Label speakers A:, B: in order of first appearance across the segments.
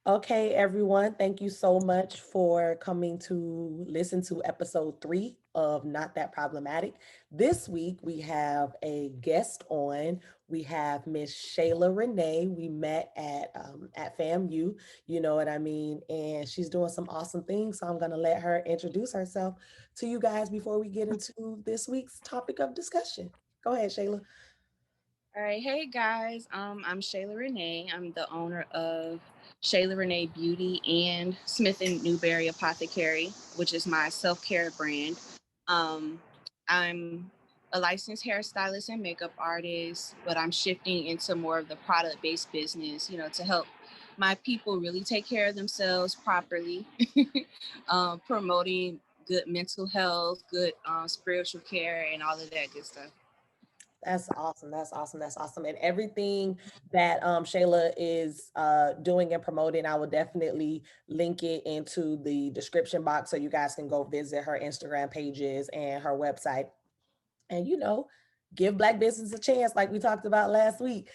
A: Okay, everyone, thank you so much for coming to listen to episode 3 of Not That Problematic. This week we have a guest on. We have Miss Shayla Renee. We met at FAMU, you know what I mean, and she's doing some awesome things. So I'm gonna let her introduce herself to you guys before we get into this week's topic of discussion. Go ahead, Shayla.
B: All right, hey guys. I'm Shayla Renee. I'm the owner of Shayla Renee Beauty and Smith and Newberry Apothecary, which is my self-care brand. Um, I'm a licensed hairstylist and makeup artist, but I'm shifting into more of the product-based business, to help my people really take care of themselves properly, promoting good mental health, good spiritual care, and all of that good stuff.
A: That's awesome. That's awesome. That's awesome. And everything that Shayla is doing and promoting, I will definitely link it into the description box so you guys can go visit her Instagram pages and her website. And give Black business a chance, like we talked about last week.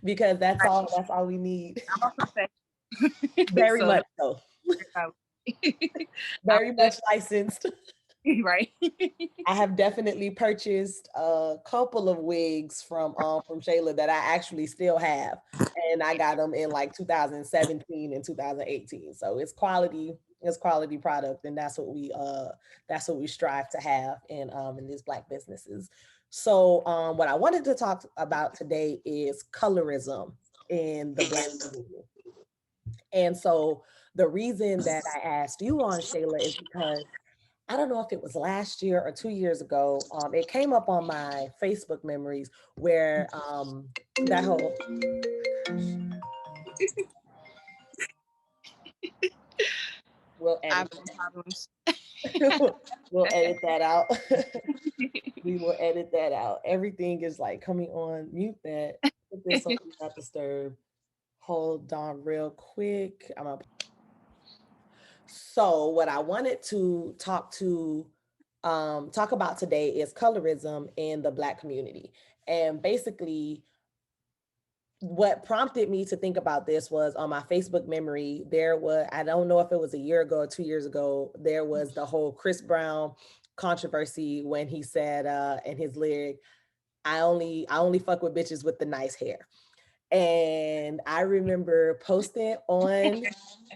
A: Because that's all we need.
B: I'm a
A: Very
B: so no,
A: much so.
B: I'm
A: Very
B: good,
A: much licensed.
B: right?
A: I have definitely purchased a couple of wigs from Shayla that I actually still have, and I got them in like 2017 and 2018. So it's quality product, and that's what we strive to have in these Black businesses. So what I wanted to talk about today is colorism in the Black community. And so the reason that I asked you on, Shayla, is because I don't know if it was last year or 2 years ago. It came up on my Facebook memories where that whole we'll edit
B: I've been problems.
A: we'll edit that out. We will edit that out. Everything is like coming on mute that. Put this on do not disturb. Hold on real quick. So what I wanted to talk about today is colorism in the Black community. And basically what prompted me to think about this was on my Facebook memory, there was, I don't know if it was a year ago or 2 years ago, there was the whole Chris Brown controversy when he said in his lyric, I only fuck with bitches with the nice hair. And I remember posting on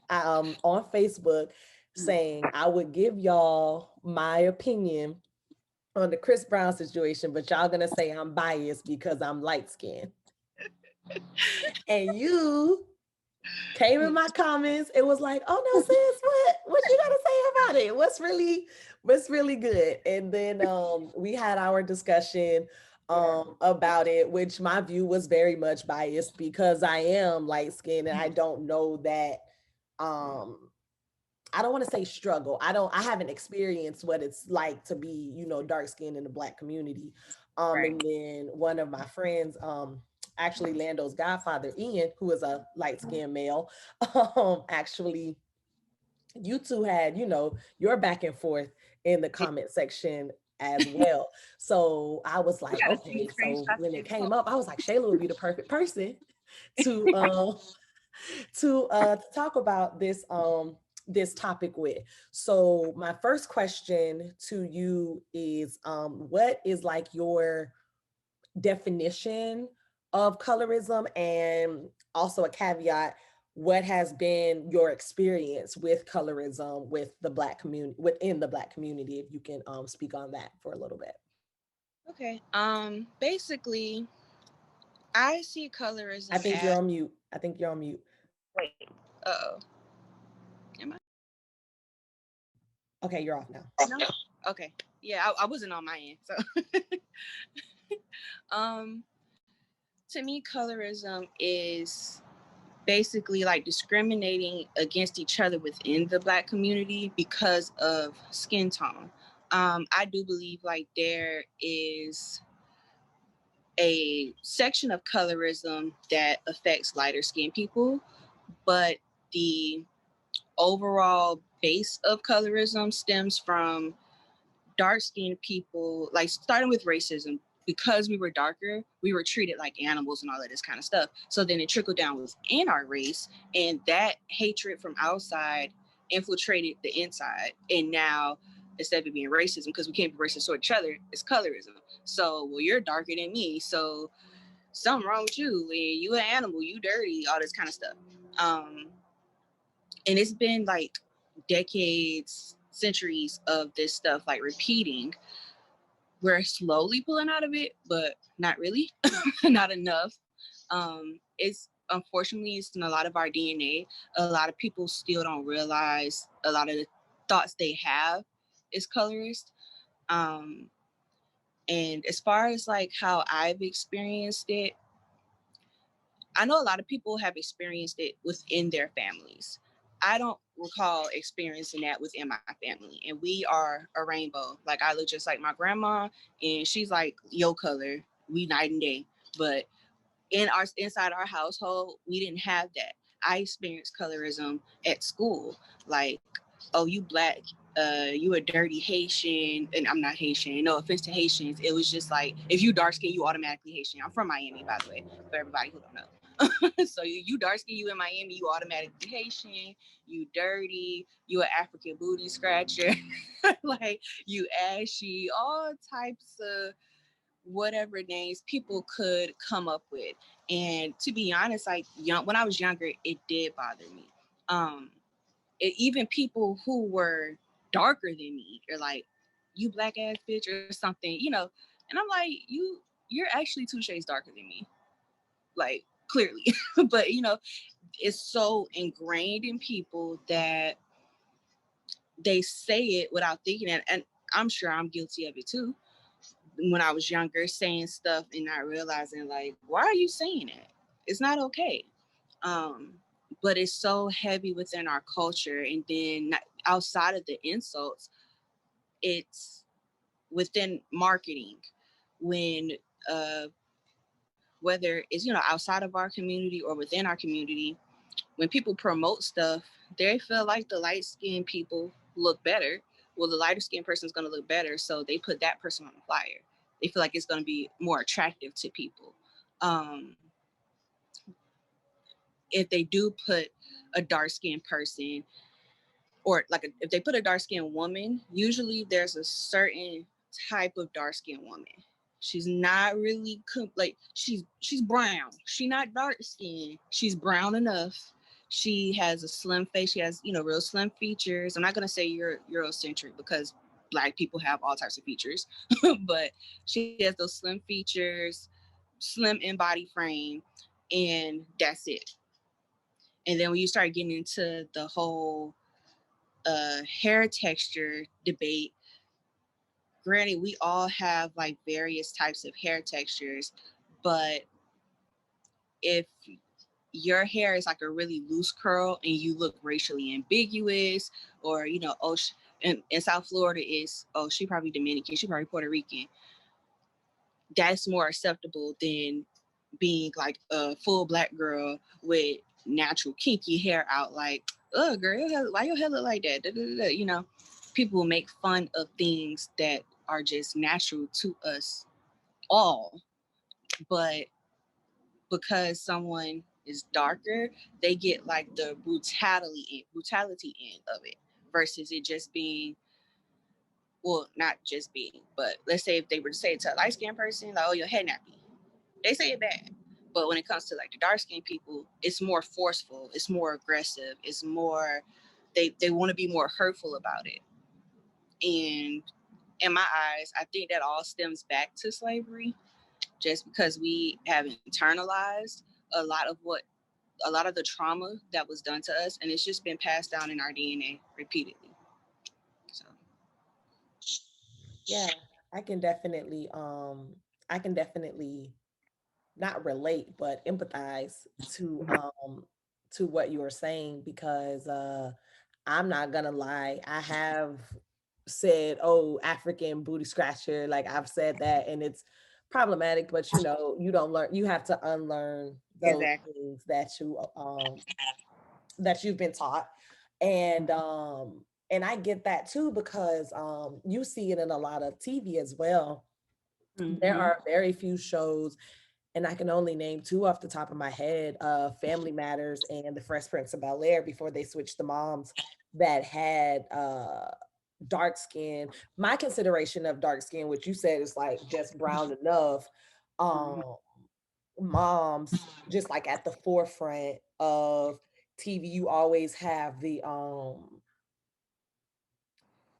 A: Facebook saying I would give y'all my opinion on the Chris Brown situation, but y'all gonna say I'm biased because I'm light skinned. And you came in my comments. It was like, oh no, sis, what you gotta say about it? What's really good? And then we had our discussion
B: Yeah.
A: about it, which my view was very much biased because I am light skinned and I don't know that um I don't want to say struggle. I haven't experienced what it's like to be, dark skinned in the Black community.
B: Right.
A: And then one of my friends, actually Lando's godfather, Ian, who is a light skinned male, actually, you two had, your back and forth in the comment section as well. So I was
B: We
A: like,
B: got a few
A: okay, so
B: screenshots
A: when
B: of
A: it
B: this
A: came
B: post.
A: up, I was like, Shayla would be the perfect person to to talk about this topic with. So my first question to you is what is like your definition of colorism, and also a caveat, what has been your experience with colorism with the Black community, within the Black community, if you can speak on that for a little bit.
B: Okay. Basically, I see
A: I
B: colorism
A: think you're
B: as
A: on mute. I think you're on mute.
B: wait. Uh oh. Am I?
A: Okay, you're off now.
B: No. Okay. Yeah, I wasn't on my end. So, um, to me, colorism is basically like discriminating against each other within the Black community because of skin tone. I do believe like there is a section of colorism that affects lighter skinned people, but the overall base of colorism stems from dark skinned people, like starting with racism. because we were darker, we were treated like animals and all of this kind of stuff. So then it trickled down within our race, and that hatred from outside infiltrated the inside. And now, instead of being racism, because we can't be racist toward each other, it's colorism. So, well, you're darker than me, so something wrong with you. And you an animal, you dirty, all this kind of stuff. And it's been like decades, centuries of this stuff like repeating. We're slowly pulling out of it, but not really, not enough. It's unfortunately it's in a lot of our DNA. A lot of people still don't realize a lot of the thoughts they have is colorist. Um, and as far as like how I've experienced it, I know a lot of people have experienced it within their families. I don't recall experiencing that within my family. And we are a rainbow. Like I look just like my grandma, and she's like your color. We night and day. But inside our household, we didn't have that. I experienced colorism at school. Like, oh, you black, you a dirty Haitian, and I'm not Haitian. No offense to Haitians. It was just like if you dark skin, you automatically Haitian. I'm from Miami, by the way, for everybody who don't know. So you dark skin, you in Miami, you automatically Haitian. You dirty, you an African booty scratcher, like you ashy, all types of whatever names people could come up with. And to be honest, like when I was younger, it did bother me. Even people who were darker than me are like, "You black ass bitch" or something, And I'm like, you're actually 2 shades darker than me, like clearly. But it's so ingrained in people that they say it without thinking it, and I'm sure I'm guilty of it too when I was younger, saying stuff and not realizing, like, why are you saying it? It's not okay. Um, but it's so heavy within our culture. And then outside of the insults, it's within marketing when, uh, whether it's, outside of our community or within our community, when people promote stuff, they feel like the light skinned people look better. Well, the lighter skinned person is going to look better. So they put that person on the flyer. They feel like it's going to be more attractive to people. Um, if they do put a dark skinned person, or like if they put a dark skinned woman, usually there's a certain type of dark skinned woman. She's not really like she's brown. She's not dark skinned. She's brown enough. She has a slim face. She has real slim features. I'm not gonna say you're Eurocentric because Black people have all types of features, but she has those slim features, slim in body frame, and that's it. And then when you start getting into the whole hair texture debate, granted, we all have like various types of hair textures, but if your hair is like a really loose curl and you look racially ambiguous, or in South Florida is, oh, she probably Dominican, she probably Puerto Rican, that's more acceptable than being like a full Black girl with natural kinky hair out. Like, oh girl, why your hair look like that? Da, da, da, da. People will make fun of things that are just natural to us all, but because someone is darker, they get like the brutality end of it, versus it just being, well, not just being, but let's say if they were to say it to a light skinned person, like, oh, your head nappy, they say it bad. But when it comes to like the dark skinned people, it's more forceful, it's more aggressive, it's more, they want to be more hurtful about it. And in my eyes, I think that all stems back to slavery, just because we have internalized a lot of the trauma that was done to us, and it's just been passed down in our DNA repeatedly. So
A: Yeah, I can definitely I can definitely not relate but empathize to what you were saying, because I'm not gonna lie, I have said, oh, African booty scratcher, like I've said that, and it's problematic, but you don't learn, you have to unlearn those
B: exactly,
A: things that you've been taught. And I get that too, because you see it in a lot of TV as well, There
B: Mm-hmm.
A: are very few shows, and I can only name two off the top of my head, Family Matters and The Fresh Prince of Bel-Air, before they switched the moms, that had dark skin. My consideration of dark skin, which you said is like just brown enough,
B: Mm-hmm.
A: um, moms just like at the forefront of TV. You always have the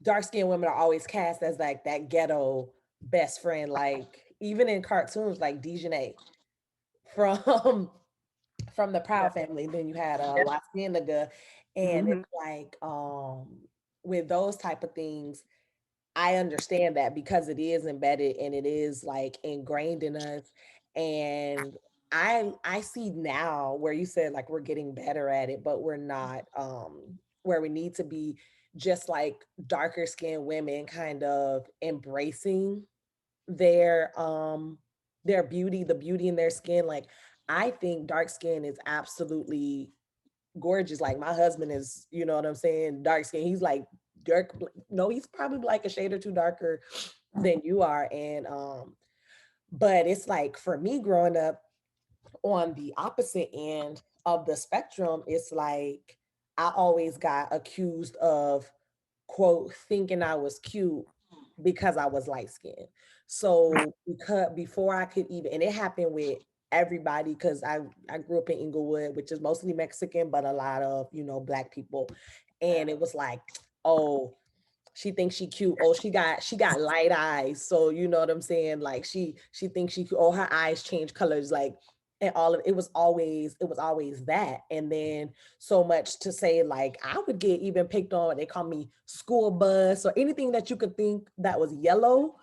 A: dark skinned women are always cast as like that ghetto best friend, like even in cartoons like Dejanay from from the
B: Yeah.
A: Proud Family. Then you had La Cienega, and
B: Mm-hmm.
A: it's like with those type of things, I understand that because it is embedded and it is like ingrained in us. And I see now where you said like we're getting better at it, but we're not where we need to be, just like darker skinned women kind of embracing their beauty, the beauty in their skin. Like I think dark skin is absolutely gorgeous. Like my husband is, you know what I'm saying, dark skin. He's like dark. No, he's probably like a shade or two darker than you are. And but it's like for me growing up on the opposite end of the spectrum, it's like I always got accused of quote thinking I was cute because I was light skinned. So because before I could even, and it happened with everybody, because I grew up in Inglewood, which is mostly Mexican, but a lot of black people, and it was like, oh, she thinks she cute. Oh, she got light eyes. So you know what I'm saying? Like she thinks she cute. Oh, her eyes change colors. Like and all of it was always that. And then so much to say like I would get even picked on. They call me school bus or anything that you could think that was yellow.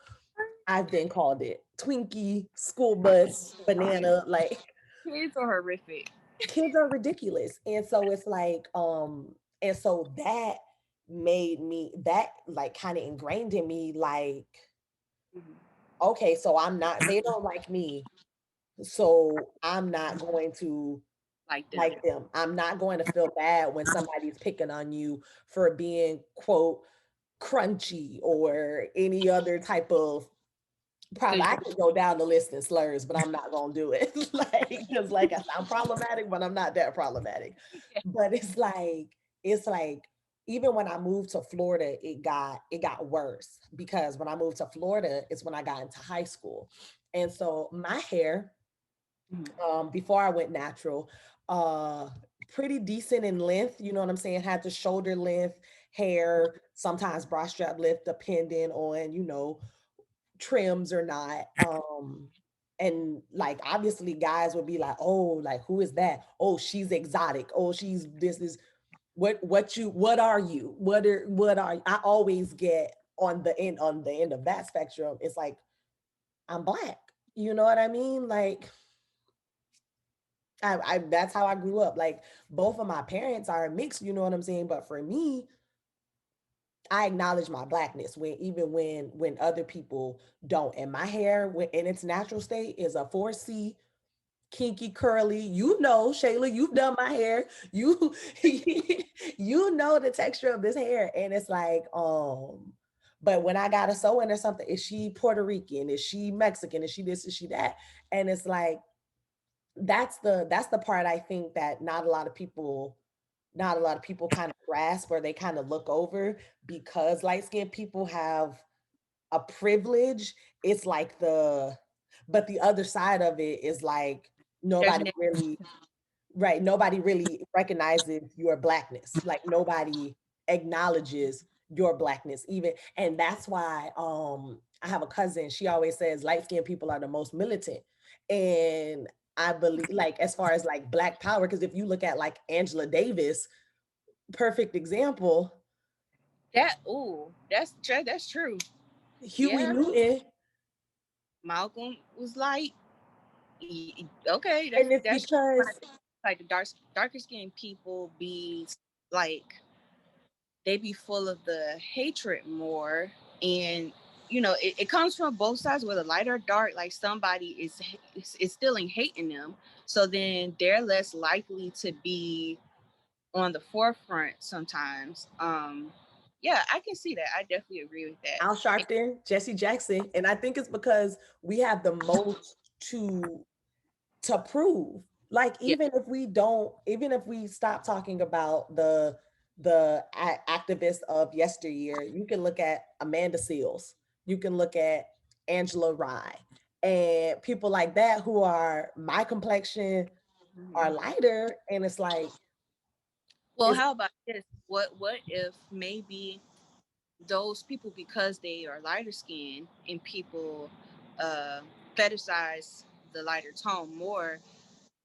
A: I've been called it. Twinkie, school bus, banana. Like
B: Kids are horrific.
A: kids are ridiculous. And so it's like and so that made me that like kind of ingrained in me like
B: Mhm.
A: okay, so they don't like me, so I'm not going to
B: Like them.
A: like them. I'm not going to feel bad when somebody's picking on you for being quote crunchy or any other type of. Probably
B: Cause
A: I could go down the list in slurs, but I'm not gonna do it. Like, because like I said, I'm problematic, but I'm not that problematic.
B: yeah.
A: But it's like even when I moved to Florida, it got worse because when I moved to Florida, it's when I got into high school. And so my hair,
B: Mhm.
A: before I went natural, uh pretty decent in length, you know what I'm saying? Had the shoulder length hair, sometimes bra strap length, depending on, trims or not. And like obviously guys would be like, oh, like who is that? Oh, she's exotic. Oh, she's this is what are you? What are I always get on the end of that spectrum. It's like I'm black. You know what I mean? Like I that's how I grew up. Like both of my parents are mixed, you know what I'm saying? But for me, I acknowledge my blackness when other people don't. And my hair in its natural state is a 4C, kinky, curly. You know, Shayla, you've done my hair. You you know the texture of this hair. And it's like, but when I got a sew in or something, is she Puerto Rican? Is she Mexican? Is she this? Is she that? And it's like that's the part I think that not a lot of people kind of grasp or they kind of look over because light skinned people have a privilege. It's like but the other side of it is like
B: There's
A: nobody
B: no
A: really, right? Nobody really recognizes your blackness. Like nobody acknowledges your blackness even. And that's why I have a cousin, she always says light skinned people are the most militant. And I believe like as far as like black power, because if you look at like Angela Davis, perfect example,
B: that. Ooh, that's true.
A: Huey
B: Yeah,
A: Newton.
B: Malcolm was like, okay,
A: And it's
B: that's true.
A: because
B: Like the darker skinned people be like they be full of the hatred more, and it comes from both sides, whether light or dark. Like somebody is instilling hate in them, so then they're less likely to be on the forefront sometimes. Yeah, I can see that. I definitely agree with that.
A: Al Sharpton, Jesse Jackson, and I think it's because we have the most to prove. Like
B: Yeah.
A: even if we stop talking about activists of yesteryear, you can look at Amanda Seals, you can look at Angela Rye, and people like that who are my complexion, are
B: Mhm.
A: lighter, and it's like
B: Well,
A: it's
B: how about this? What if maybe those people, because they are lighter skinned and people uh fetishize the lighter tone more,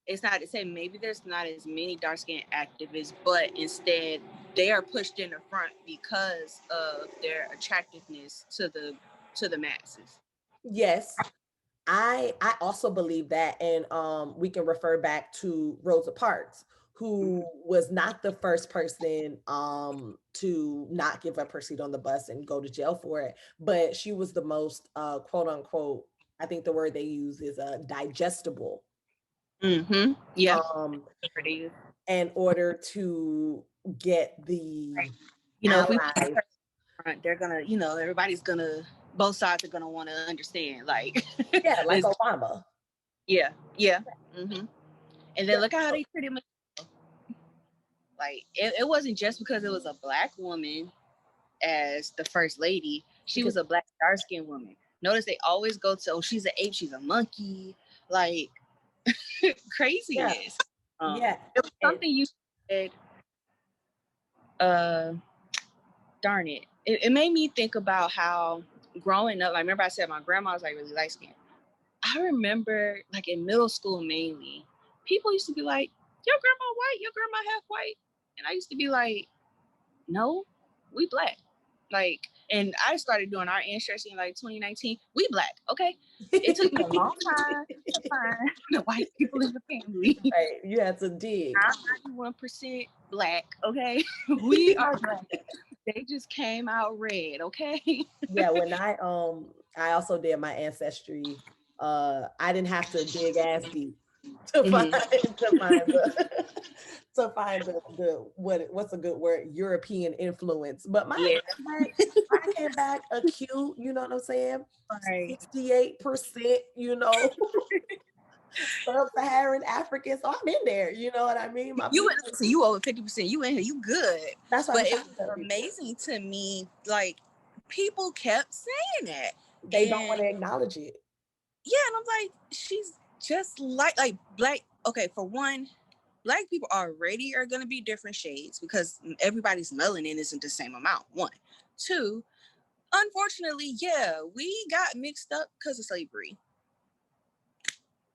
B: it's not to say maybe there's not as many dark skinned activists, but instead they are pushed in the front because of their attractiveness to the masses.
A: yes. I also believe that, and we can refer back to Rosa Parks, who
B: Mhm.
A: was not the first person to not give up her seat on the bus and go to jail for it, but she was the most quote unquote, I think the word they use is digestible,
B: Mm-hmm. Yeah.
A: um in order to get the
B: You know, if we put
A: allies.
B: her in front, they're gonna, everybody's gonna, both sides are gonna want to understand. Like,
A: Yeah, like
B: it's,
A: Obama.
B: yeah, yeah. Mm-hmm. And then look at how they treated me. Like, it wasn't just because it was a black woman as the first lady. She
A: Because
B: was a black dark skinned woman. Notice they always go to, oh, she's an ape, she's a monkey, like
A: yeah,
B: craziness.
A: yeah,
B: It was
A: and
B: something you said. Uh, darn it. It made me think about how growing up. I remember I said my grandma was like really light skinned. I remember like in middle school mainly, people used to be like, "Your grandma white, your grandma half white," and I used to be like, "No, we black." Like, and I started doing our ancestry in like 2019. We black, okay? It took me a long time to find the white people in the family.
A: right, you had to dig.
B: I'm 91% black, okay? We are black. They just came out red, okay?
A: Yeah, when I also did my ancestry, I didn't have to dig as deep to find
B: Mhm.
A: to find the to find the what's a good word, European influence. But
B: Yeah,
A: mine came back acute, you know what I'm saying?
B: right.
A: 68%, sub-Saharan African. So I'm in there, you know what I mean? My
B: You
A: people,
B: listen, you over 50%. You in here, you good.
A: that's what I
B: But
A: be
B: it
A: trying to
B: was
A: tell people.
B: amazing to me. Like people kept saying that,
A: They don't want
B: and
A: to acknowledge it.
B: yeah, and I'm like, she's just like black. Okay, for one, black people already are gonna be different shades because everybody's melanin isn't the same amount. One, two. Unfortunately, yeah, we got mixed up because of slavery.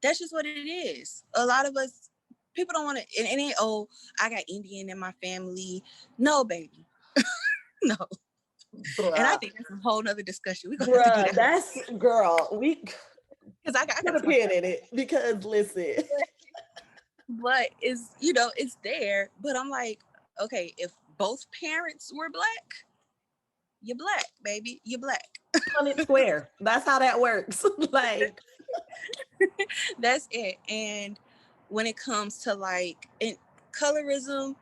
B: That's just what it is. A lot of us, people don't want to, and it ain't, oh, I got Indian in my family. No, baby. No. And I
A: Bruh.
B: think that's a whole nother discussion. We're going to have to do
A: Bruh,
B: that.
A: that's girl. We
B: Because I
A: put
B: got
A: a
B: too much
A: pin
B: stuff.
A: in it because listen.
B: But it's, it's there. But I'm like, okay, if both parents were black, you're black, baby. You're black.
A: Punnett Square. That's how that works. Like,
B: That's it. And when it comes to like colorism,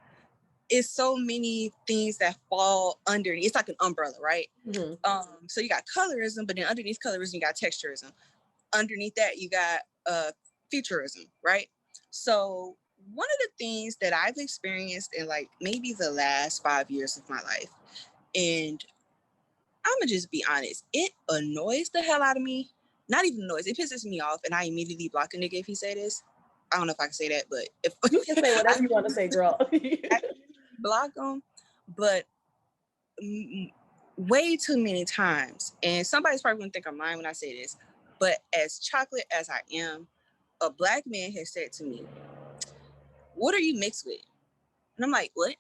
B: is so many things that fall underneath. It's like an umbrella, right?
A: mhm.
B: So you got colorism, but then underneath colorism, you got texturism. Underneath that, you got futurism, right? So one of the things that I've experienced in like maybe the last 5 years of my life, and I'm gonna just be honest, it annoys the hell out of me. Not even annoys, it pisses me off, and I immediately block a nigga if he say this. I don't know if I can say that, but if
A: You can say whatever
B: I
A: you want to say, girl.
B: block them, but way too many times, and somebody's probably gonna think I'm lying when I say this, but as chocolate as I am, a black man has said to me, "What are you mixed with?" And I'm like, "What?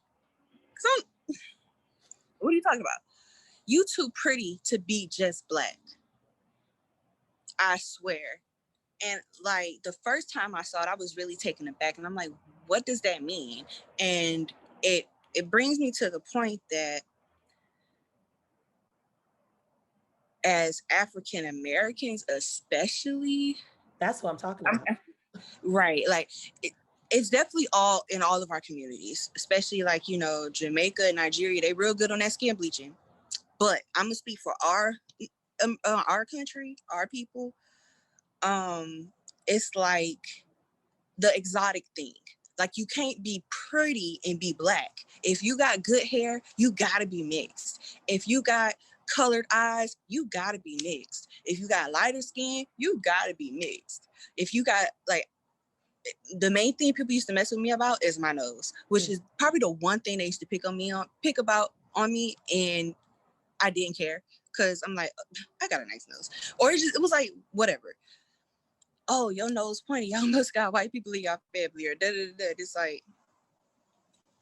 B: What are you talking about? You too pretty to be just black. I swear." And like the first time I saw it, I was really taken aback, and I'm like, "What does that mean?" And it brings me to the point that as African Americans, especially,
A: That's what I'm talking about.
B: right, like It's definitely all in all of our communities, especially like, you know, Jamaica and Nigeria, they real good on that skin bleaching. But I'm gonna speak for our country, our people. It's like the exotic thing. Like, you can't be pretty and be black. If you got good hair, you gotta be mixed. If you got colored eyes, you gotta be mixed. If you got lighter skin, you gotta be mixed. If you got like, the main thing people used to mess with me about is my nose, which is probably the one thing they used to pick on me and I didn't care because I'm like, I got a nice nose. Or it was like, whatever. Oh, your nose pointy. Y'all must got white people in your family or da-da-da-da. It's like,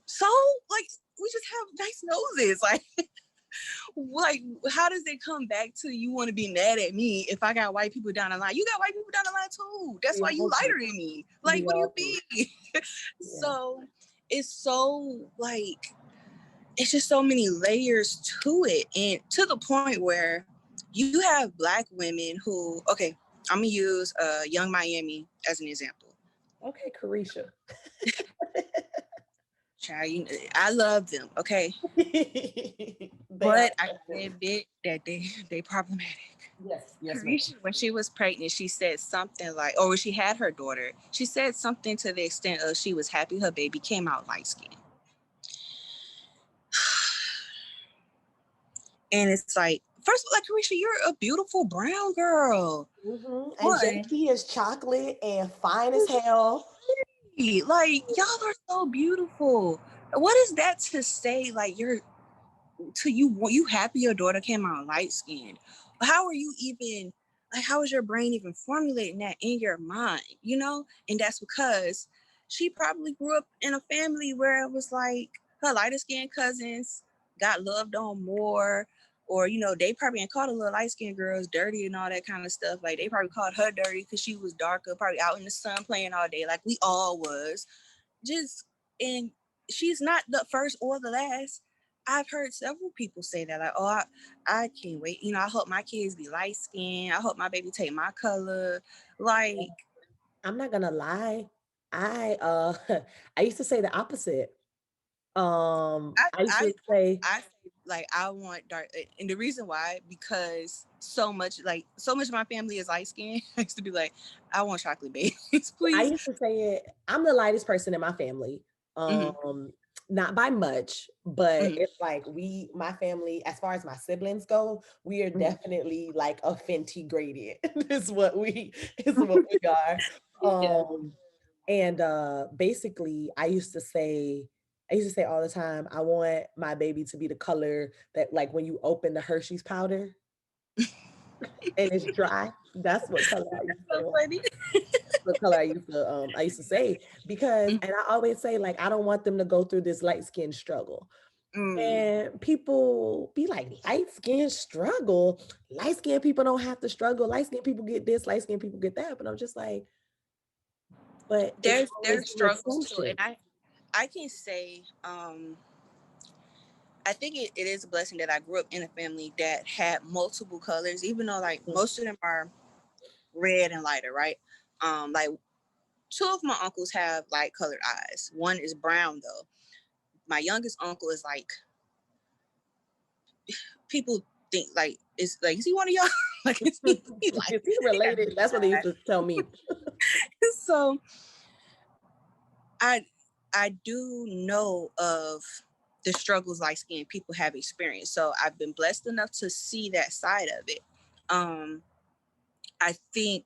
B: so, like, we just have nice noses. Like, how does it come back to you want to be mad at me if I got white people down the line? You got white people down the line too. That's why you lighter than me. Like, what do you mean? So, it's so, like, it's just so many layers to it. And to the point where you have Black women who, okay, I'm going to use Young Miami as an example.
A: Okay, Carisha.
B: Child, I love them, okay? But I can admit that they problematic.
A: Yes.
B: Carisha, when she was pregnant, she said something like, or when she had her daughter, she said something to the extent of she was happy her baby came out light skinned. And it's like, first of all, like, Carisha, you're a beautiful brown girl.
A: Mm-hmm. And JP is chocolate and fine as hell.
B: Like, y'all are so beautiful. What is that to say? Like, you happy your daughter came out light skinned? How are you even, like, how is your brain even formulating that in your mind? You know? And that's because she probably grew up in a family where it was like her lighter skinned cousins got loved on more. Or, you know, they probably ain't called the little light-skinned girls dirty and all that kind of stuff. Like, they probably called her dirty because she was darker, probably out in the sun playing all day, like we all was. And she's not the first or the last. I've heard several people say that, like, oh, I can't wait. You know, I hope my kids be light-skinned. I hope my baby take my color. Like,
A: I'm not gonna lie. I I used to say the opposite. I used to say,
B: like, I want dark, and the reason why, because so much of my family is light skinned. I used to be like, I want chocolate babies,
A: I
B: please.
A: used to say it. I'm the lightest person in my family.
B: Mm-hmm.
A: Not by much, but
B: Mm-hmm.
A: it's like my family, as far as my siblings go, we are definitely like a Fenty gradient. is what we are.
B: Yeah.
A: And basically I used to say all the time, I want my baby to be the color that, like, when you open the Hershey's powder and it's dry, that's what color I used to
B: Funny.
A: the color I used to say, because, and I always say, like, I don't want them to go through this light skin struggle. And people be like, light skin struggle? Light skin people don't have to struggle. Light skin people get this, light skin people get that. But I'm just like, but
B: There's
A: it's
B: struggles too. And I can say, I think it is a blessing that I grew up in a family that had multiple colors, even though, like, most of them are red and lighter, right? Like, two of my uncles have light colored eyes. One is brown though. My youngest uncle is like, people think like, is like, is he one of y'all? Like, is he like,
A: is he related? That's what they used to tell me.
B: So I do know of the struggles light skinned people have experienced. So I've been blessed enough to see that side of it. I think,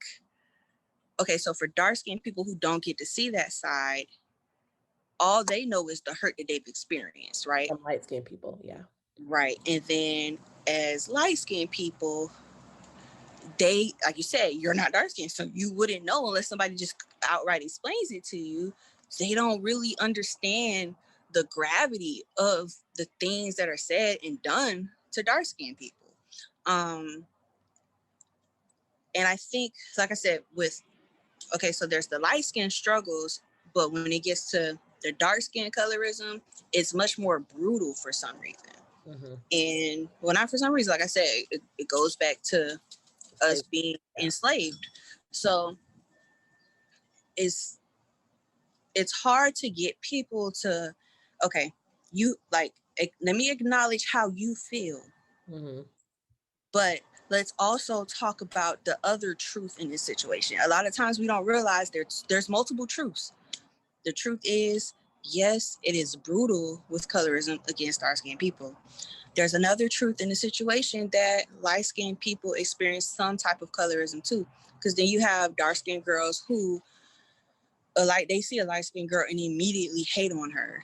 B: okay, so for dark skinned people who don't get to see that side, all they know is the hurt that they've experienced, right?
A: Some light skinned people, yeah.
B: Right. And then as light skinned people, they, like you said, you're not dark skinned, so you wouldn't know unless somebody just outright explains it to you. They don't really understand the gravity of the things that are said and done to dark skinned people. And I think, like I said, so there's the light skin struggles, but when it gets to the dark skin colorism, it's much more brutal for some reason. And well, not for some reason, like I said, it goes back to us being enslaved. So it's hard to get people to, okay, you like, let me acknowledge how you feel,
A: Mm-hmm.
B: but let's also talk about the other truth in this situation. A lot of times we don't realize there's multiple truths. The truth is, yes, it is brutal with colorism against dark-skinned people. There's another truth in the situation that light-skinned people experience some type of colorism too. Because then you have dark-skinned girls who, like, they see a light-skinned girl and immediately hate on her.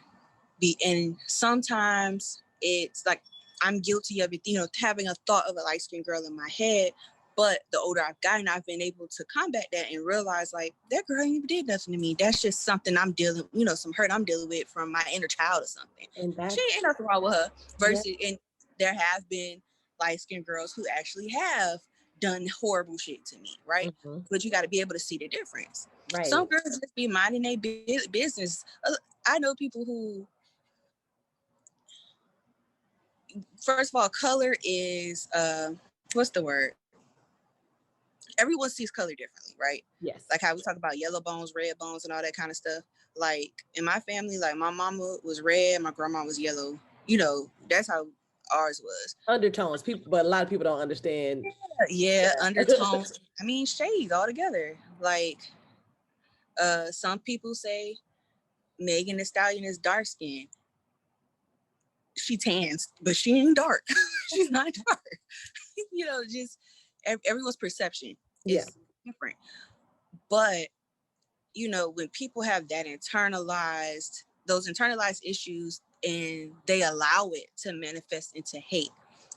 B: And sometimes it's like, I'm guilty of it, having a thought of a light-skinned girl in my head. But the older I've gotten, I've been able to combat that and realize, like, that girl ain't even did nothing to me. That's just something I'm dealing, some hurt I'm dealing with from my inner child or something.
A: And
B: She
A: that's,
B: ain't nothing wrong with her.
A: yeah.
B: Versus, and there have been light-skinned girls who actually have done horrible shit to me, right?
A: Mm-hmm.
B: But you got to be able to see the difference.
A: Right.
B: Some girls just be minding their business. I know people who, first of all, color is what's the word? Everyone sees color differently, right? Like
A: Yes.
B: how we talk about yellow bones, red bones, and all that kind of stuff. Like in my family, like my mama was red, my grandma was yellow. That's how ours was.
A: Undertones. People, but a lot of people don't understand.
B: Yeah,
A: Yeah.
B: undertones. I mean, shades altogether. Like some people say Megan Thee Stallion is dark skinned. She tans, but she ain't dark. She's not dark. Just everyone's perception
A: Yeah.
B: is different. But when people have those internalized issues, and they allow it to manifest into hate,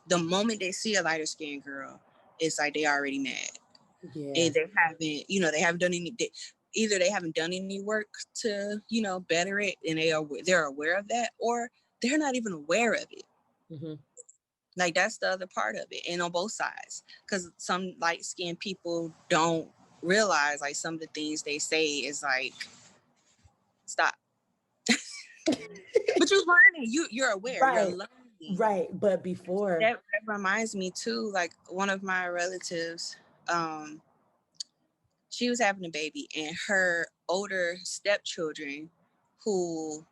B: the moment they see a lighter skinned girl, it's like they already mad.
A: Yeah.
B: And they haven't done either they haven't done any work to, better it, and they're aware of that, or they're not even aware of it.
A: Mm-hmm.
B: Like, that's the other part of it, and on both sides, because some light skinned people don't realize, like, some of the things they say is like, stop. But you're learning. You're aware. You're
A: Right.
B: learning.
A: Right. But before,
B: That reminds me too. Like, one of my relatives, um, she was having a baby, and her older stepchildren, who,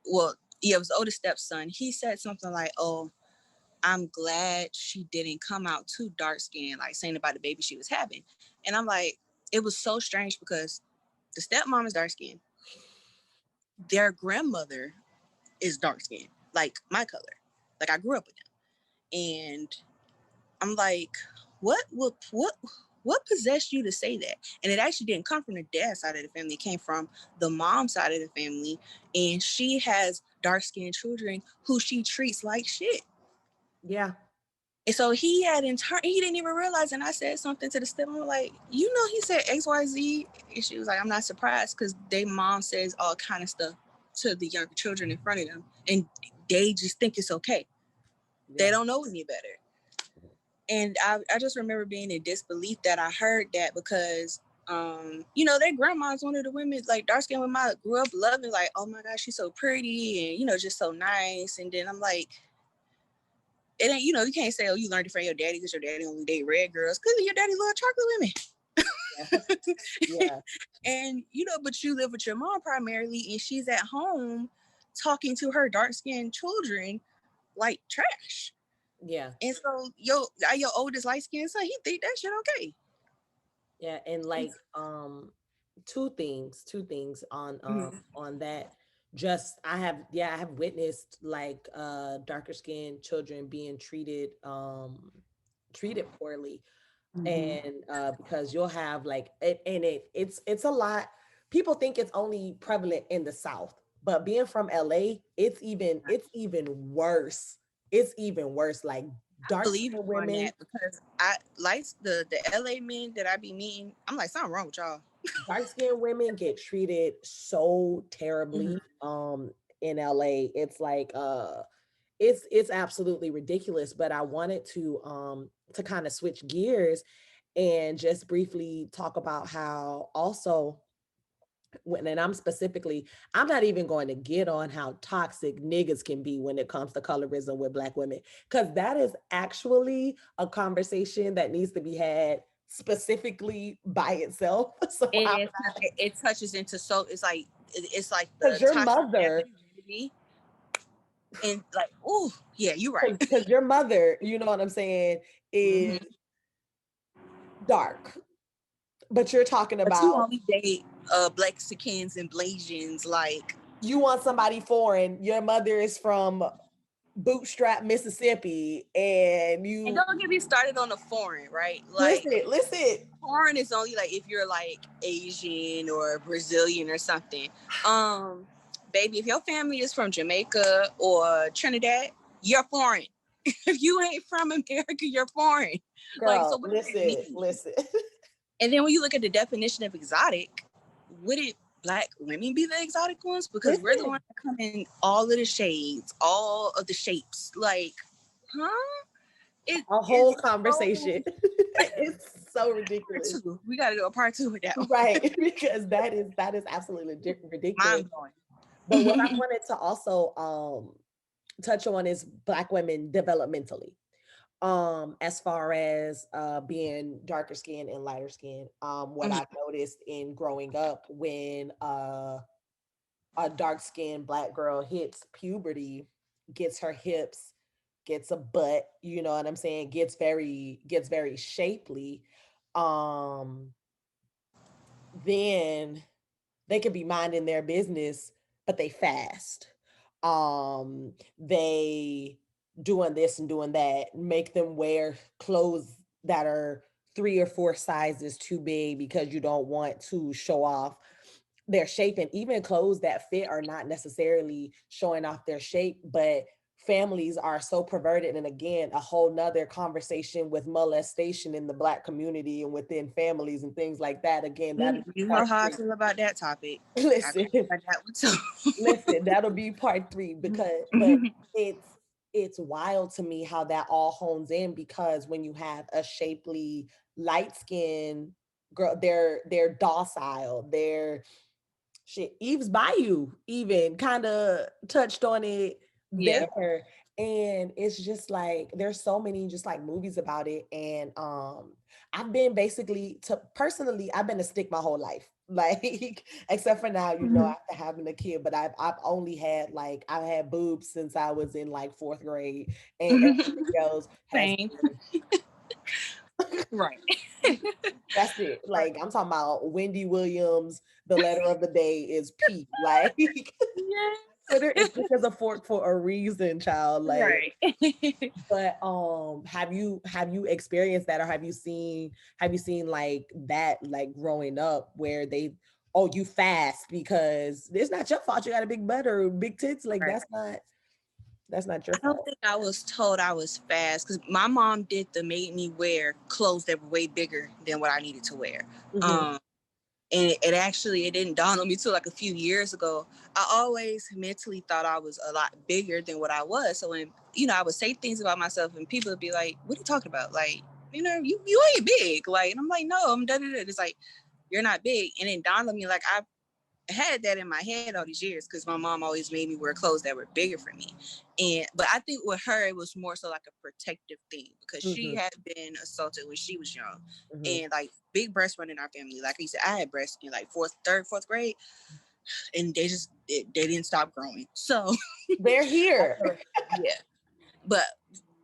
B: well, yeah, it was the older stepson. He said something like, "Oh, I'm glad she didn't come out too dark skinned," like saying about the baby she was having. And I'm like, it was so strange because the stepmom is dark skinned. Their grandmother is dark skinned, like my color. Like, I grew up with them. And I'm like, what possessed you to say that? And it actually didn't come from the dad side of the family. It came from the mom side of the family. And she has dark skinned children who she treats like shit.
A: yeah.
B: And so he had in turn, he didn't even realize. And I said something to the stepmom, like, he said XYZ. And she was like, I'm not surprised, because their mom says all kind of stuff to the younger children in front of them. And they just think it's okay. They
A: Yeah.
B: don't know any better. And I just remember being in disbelief that I heard that, because their grandma's one of the women, like, dark skinned women I grew up loving, like, oh my gosh, she's so pretty, and just so nice. And then I'm like, it ain't, you can't say, oh, you learned it from your daddy because your daddy only date red girls, because your daddy loved chocolate women.
A: Yeah.
B: And but you live with your mom primarily, and she's at home talking to her dark skinned children like trash.
A: Yeah.
B: And so your oldest light skinned son, he think that shit okay.
A: Yeah. And like, two things on that. Just, I have witnessed, like, darker skinned children being treated poorly.
B: Mm-hmm.
A: And because you'll have, like, it's a lot. People think it's only prevalent in the South, but being from LA, it's even worse. It's even worse. Like, dark
B: Believe
A: skinned
B: you on
A: women,
B: that, because I like the LA men that I be meeting. I'm like, something wrong with y'all.
A: dark-skinned women get treated so
B: Mm-hmm.
A: terribly in LA. It's like, it's absolutely ridiculous. But I wanted to kind of switch gears and just briefly talk about how also, and I'm not even going to get on how toxic niggas can be when it comes to colorism with Black women, because that is actually a conversation that needs to be had specifically by itself. So I'm
B: It, it touches into, so it's like
A: because
B: the
A: your
B: toxic
A: mother,
B: masculinity, and like, oh yeah, you're right.
A: because your mother, you know what I'm saying, is
B: Hmm.
A: dark. But you're talking
B: But you
A: about
B: only date Blexicans and Blasians, like,
A: you want somebody foreign. Your mother is from Bootstrap, Mississippi, and
B: and
A: you
B: don't get me started on the foreign, right? Like,
A: listen.
B: foreign is only like if you're like Asian or Brazilian or something. Baby, if your family is from Jamaica or Trinidad, you're foreign. If you ain't from America, you're foreign. Like, so
A: Girl,
B: what does that
A: listen,
B: mean?
A: listen.
B: And then when you look at the definition of exotic, wouldn't Black women be the exotic ones? Because we're the
A: Listen.
B: ones that come in all of the shades, all of the shapes. Like, huh?
A: A whole
B: It's
A: conversation.
B: so, like,
A: It's so
B: part
A: ridiculous.
B: two. We got to do a part two with that one.
A: Right. Because that is absolutely ridiculous.
B: Mind blowing.
A: But what I wanted to also touch on is Black women developmentally. As far as being darker skin and lighter skin. What
B: Mhm.
A: I've noticed in growing up, when a dark skinned Black girl hits puberty, gets her hips, gets a butt, you know what I'm saying, gets very shapely, um then they could be minding their business, but they fast. They doing this and doing that, make them wear clothes that are 3 or 4 sizes too big because you don't want to show off their shape. And even clothes that fit are not necessarily showing off their shape, but families are so perverted. And again, a whole nother conversation with molestation in the Black community and within families and things like that. Again, that'll be
B: You know
A: part
B: how I
A: three.
B: feel about that topic. I
A: Listen,
B: talk about that one too.
A: listen, that'll be part three, because but it's wild to me how that all hones in, because when you have a shapely light skin girl, they're docile, they're shit. Eve's Bayou even kind of touched on it
B: Yeah.
A: there. And it's just like there's so many just like movies about it. And I've been basically to personally, I've been a stick my whole life. Like, except for now,
B: Mhm.
A: after having a kid, but I've only had like I've had boobs since I was in like fourth grade, and everything else has
B: Same. Right.
A: that's it.
B: Right.
A: Like, I'm talking about Wendy Williams, the letter of the day is P. Like, Twitter is thick as a fork for a reason, child. Like,
B: Right.
A: but have you experienced that, or have you seen like that, like growing up, where they, oh, you fast because it's not your fault you got a big butt or big tits, like
B: Right.
A: that's not your
B: I don't
A: fault.
B: think I was told I was fast because my mom made me wear clothes that were way bigger than what I needed to wear.
A: Mhm.
B: Um, and it actually, it didn't dawn on me till like a few years ago. I always mentally thought I was a lot bigger than what I was. So when, I would say things about myself and people would be like, what are you talking about? Like, you ain't big. Like, and I'm like, no, I'm da da da. It's like, you're not big. And it dawned on me, like, I had that in my head all these years because my mom always made me wear clothes that were bigger for me. But I think with her, it was more so like a protective thing because she
A: Mhm.
B: had been assaulted when she was young,
A: Mhm.
B: and like big breasts run in our family. Like I said, I had breasts in like fourth grade, and they didn't stop growing. So
A: They're here.
B: yeah, but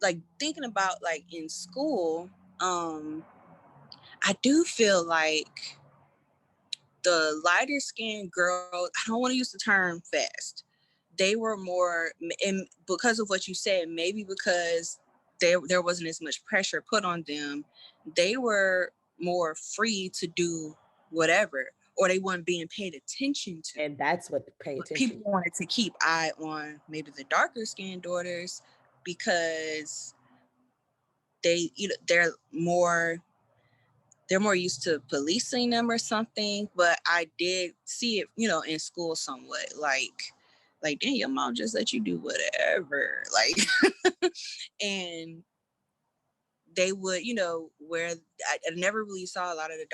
B: like thinking about like in school, I do feel like the lighter skinned girls, I don't want to use the term fast. They were more, and because of what you said, maybe because there wasn't as much pressure put on them, they were more free to do whatever, or they weren't being paid attention to.
A: And that's what to pay
B: But
A: attention.
B: people wanted to keep eye on maybe the darker skinned daughters because they're more used to policing them or something. But I did see it, in school somewhat. Like, dang, your mom just let you do whatever. Like, and they would, where I never really saw a lot of the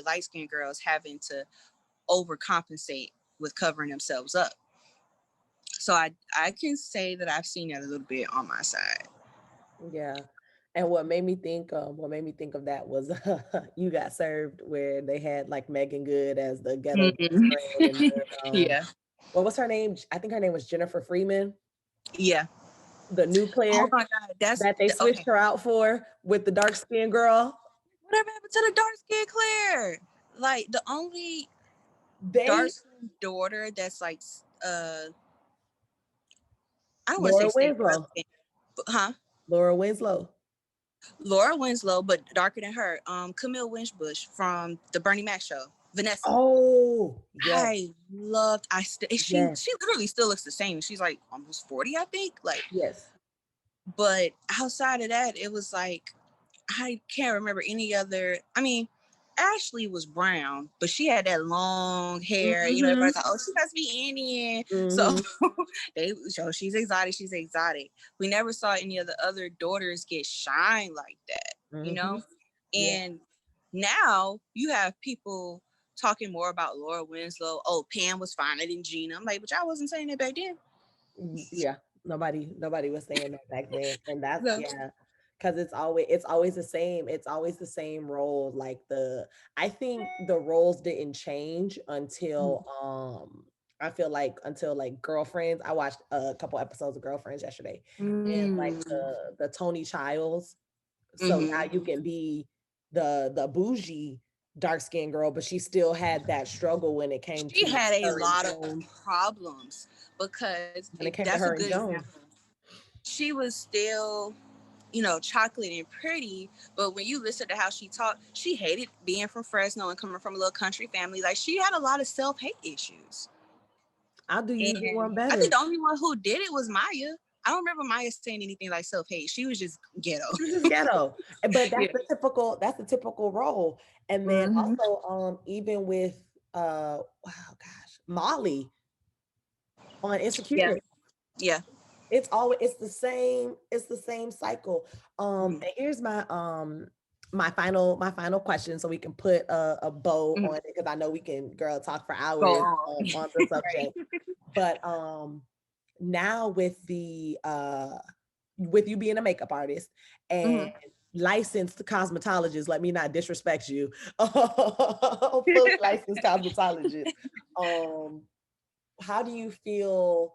B: light skinned girls having to overcompensate with covering themselves up. So I can say that I've seen that a little bit on my side.
A: Yeah. And what made me think of that was You Got Served, where they had like Megan Good as the ghetto best
B: Mhm.
A: friend, and then
B: Yeah.
A: what was her name? I think her name was Jennifer Freeman,
B: Yeah.
A: the new
B: Oh
A: Claire
B: my God.
A: that they switched
B: Okay.
A: her out for with the dark skinned girl.
B: Whatever happened to the dark skin Claire? Like the only dark
A: They
B: skinned daughter that's like I don't want to say
A: Laura
B: stay
A: Winslow,
B: relevant, but, huh?
A: Laura Winslow.
B: Laura Winslow, but darker than her. Camille Winchbush from the Bernie Mac show. Vanessa.
A: Oh yes,
B: I loved.
A: yes,
B: She literally still looks the same. She's like almost 40, I think. Like,
A: yes.
B: but outside of that, it was like I can't remember any other. I mean, Ashley was brown, but she had that long hair. You know,
A: Mm-hmm.
B: everybody's like, "Oh, she must be Indian." So
A: Mm-hmm.
B: they show she's exotic. She's exotic. We never saw any of the other daughters get shine like that. You
A: Mm-hmm.
B: know,
A: Yeah.
B: and now you have people talking more about Laura Winslow. Oh, Pam was finer than Gina. I'm like, but y'all wasn't saying that back then.
A: Yeah, nobody was saying that back then, and that's
B: So,
A: yeah, because it's always the same. It's always the same role. Like I think the roles didn't change until I feel like until like Girlfriends. I watched a couple episodes of Girlfriends yesterday, and like
B: mm,
A: the Tony Childs. So now
B: mm-hmm.
A: you can be the bougie dark skinned girl, but she still had that struggle when it came
B: She
A: to
B: had a
A: her and
B: lot of
A: Jones.
B: problems because
A: When it came to
B: that's a
A: her and
B: good
A: Jones.
B: example. She was still, chocolate and pretty, but when you listen to how she talked, she hated being from Fresno and coming from a little country family. Like she had a lot of self-hate issues.
A: I'll do you
B: And
A: one
B: I think
A: better.
B: the only one who did it was Maya. I don't remember Maya saying anything like self-hate. She was just ghetto.
A: She was just ghetto. But
B: Yeah.
A: that's the typical role. And then
B: Mm-hmm.
A: also even with wow gosh, Molly on
B: Yeah.
A: Insecure.
B: Yeah.
A: It's the same cycle.
B: Mm-hmm.
A: And here's my final question so we can put a bow
B: Mm-hmm.
A: on it because I know we can girl talk for
B: Go
A: hours
B: on.
A: on the
B: Right.
A: subject. But now with you being a makeup artist and
B: Mm-hmm.
A: licensed cosmetologist, let me not disrespect you, fully licensed cosmetologist. Um, how do you feel?